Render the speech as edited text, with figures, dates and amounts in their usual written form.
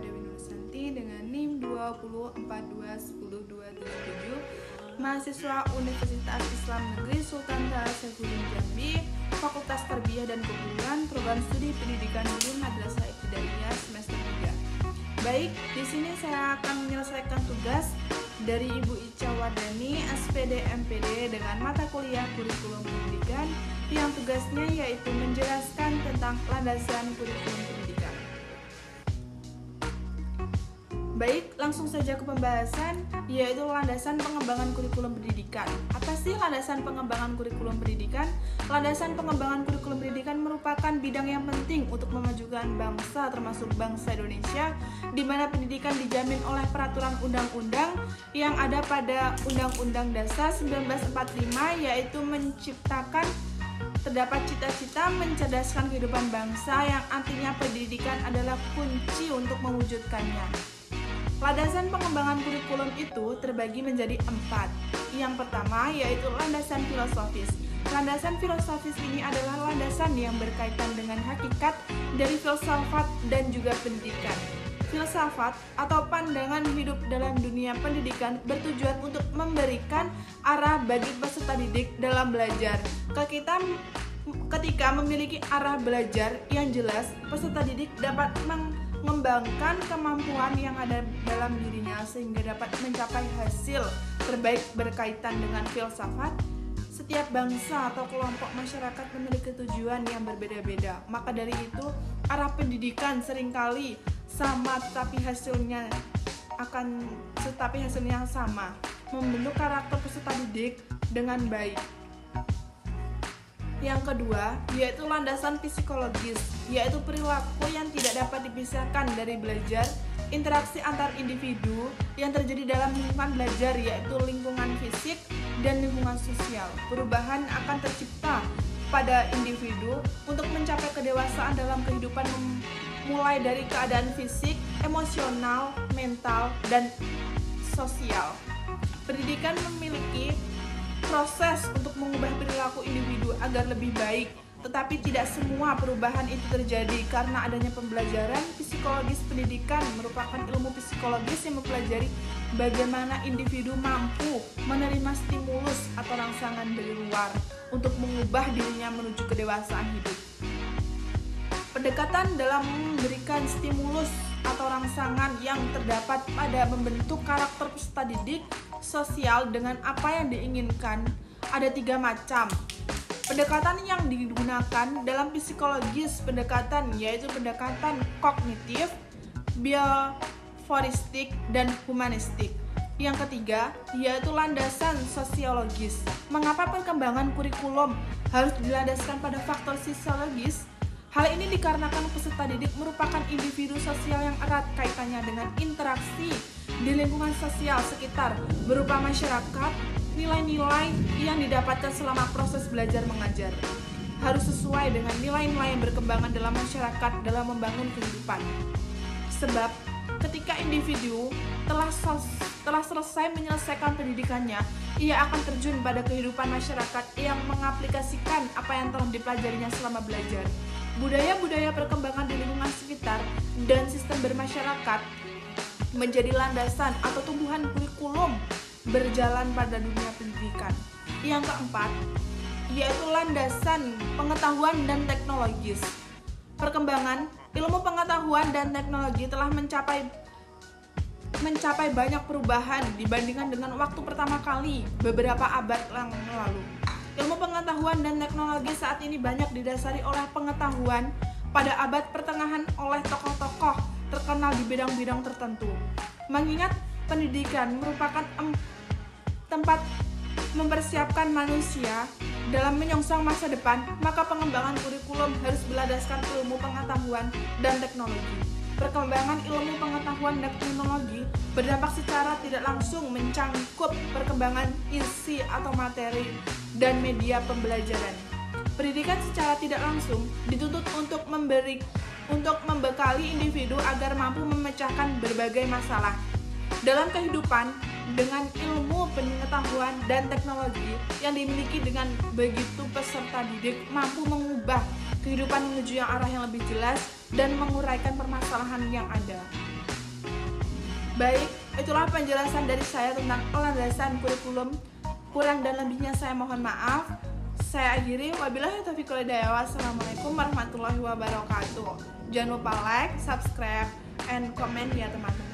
Dewi Nursanti dengan NIM 2042102777, mahasiswa Universitas Islam Negeri Sultan Saifuddin Jambi, Fakultas Tarbiyah dan Keguruan, Program Studi Pendidikan Guru Madrasah Ibtidaiyah semester 3. Baik, di sini saya akan menyelesaikan tugas dari Ibu Ica Wardani, SPD MPD dengan mata kuliah kurikulum pendidikan yang tugasnya yaitu menjelaskan tentang landasan kurikulum pendidikan. Baik, langsung saja ke pembahasan, yaitu landasan pengembangan kurikulum pendidikan. Apa sih landasan pengembangan kurikulum pendidikan? Landasan pengembangan kurikulum pendidikan merupakan bidang yang penting untuk memajukan bangsa, termasuk bangsa Indonesia, di mana pendidikan dijamin oleh peraturan undang-undang yang ada pada Undang-Undang Dasar 1945, yaitu menciptakan terdapat cita-cita mencerdaskan kehidupan bangsa yang artinya pendidikan adalah kunci untuk mewujudkannya. Landasan pengembangan kurikulum itu terbagi menjadi 4. Yang pertama yaitu landasan filosofis. Landasan filosofis ini adalah landasan yang berkaitan dengan hakikat dari filsafat dan juga pendidikan. Filsafat atau pandangan hidup dalam dunia pendidikan bertujuan untuk memberikan arah bagi peserta didik dalam belajar. Ketika memiliki arah belajar yang jelas, peserta didik dapat mengembangkan kemampuan yang ada dalam dirinya sehingga dapat mencapai hasil terbaik berkaitan dengan filsafat. Setiap bangsa atau kelompok masyarakat memiliki tujuan yang berbeda-beda. Maka dari itu, arah pendidikan seringkali sama tetapi hasilnya sama, membentuk karakter peserta didik dengan baik. Yang kedua, yaitu landasan psikologis, yaitu perilaku yang tidak dapat dipisahkan dari belajar, interaksi antar individu yang terjadi dalam lingkungan belajar, yaitu lingkungan fisik dan lingkungan sosial. Perubahan akan tercipta pada individu untuk mencapai kedewasaan dalam kehidupan, mulai dari keadaan fisik, emosional, mental, dan sosial. Pendidikan memiliki proses untuk mengubah perilaku individu agar lebih baik, tetapi tidak semua perubahan itu terjadi karena adanya pembelajaran. Psikologis pendidikan merupakan ilmu psikologis yang mempelajari bagaimana individu mampu menerima stimulus atau rangsangan dari luar untuk mengubah dirinya menuju kedewasaan hidup. Pendekatan dalam memberikan stimulus atau rangsangan yang terdapat pada membentuk karakter peserta didik sosial dengan apa yang diinginkan ada 3 macam. Pendekatan yang digunakan dalam psikologis pendekatan yaitu pendekatan kognitif, bioforistik, dan humanistik. Yang ketiga yaitu landasan sosiologis. Mengapa perkembangan kurikulum harus dilandaskan pada faktor sosiologis? Hal ini dikarenakan peserta didik merupakan individu sosial yang erat kaitannya dengan interaksi di lingkungan sosial sekitar berupa masyarakat. Nilai-nilai yang didapatkan selama proses belajar mengajar harus sesuai dengan nilai-nilai yang berkembang dalam masyarakat dalam membangun kehidupan. Sebab ketika individu telah selesai menyelesaikan pendidikannya, ia akan terjun pada kehidupan masyarakat yang mengaplikasikan apa yang telah dipelajarinya selama belajar. Budaya-budaya perkembangan di lingkungan sekitar dan sistem bermasyarakat menjadi landasan atau tumbuhan kurikulum berjalan pada dunia pendidikan. Yang keempat, yaitu landasan pengetahuan dan teknologis. Perkembangan ilmu pengetahuan dan teknologi telah mencapai banyak perubahan dibandingkan dengan waktu pertama kali beberapa abad yang lalu. Ilmu pengetahuan dan teknologi saat ini banyak didasari oleh pengetahuan pada abad pertengahan oleh tokoh-tokoh terkenal di bidang-bidang tertentu. Mengingat pendidikan merupakan tempat mempersiapkan manusia dalam menyongsong masa depan, maka pengembangan kurikulum harus berlandaskan ilmu pengetahuan dan teknologi. Perkembangan ilmu pengetahuan dan teknologi berdampak secara tidak langsung mencangkup perkembangan isi atau materi dan media pembelajaran. Pendidikan secara tidak langsung dituntut untuk membekali individu agar mampu memecahkan berbagai masalah dalam kehidupan dengan ilmu pengetahuan dan teknologi yang dimiliki. Dengan begitu peserta didik mampu mengubah kehidupan menuju yang arah yang lebih jelas dan menguraikan permasalahan yang ada. Baik, itulah penjelasan dari saya tentang landasan kurikulum. Kurang dan lebihnya saya mohon maaf. Saya akhiri, wabillahi taufiq wal hidayah. Wassalamualaikum warahmatullahi wabarakatuh. Jangan lupa like, subscribe, and comment ya teman-teman.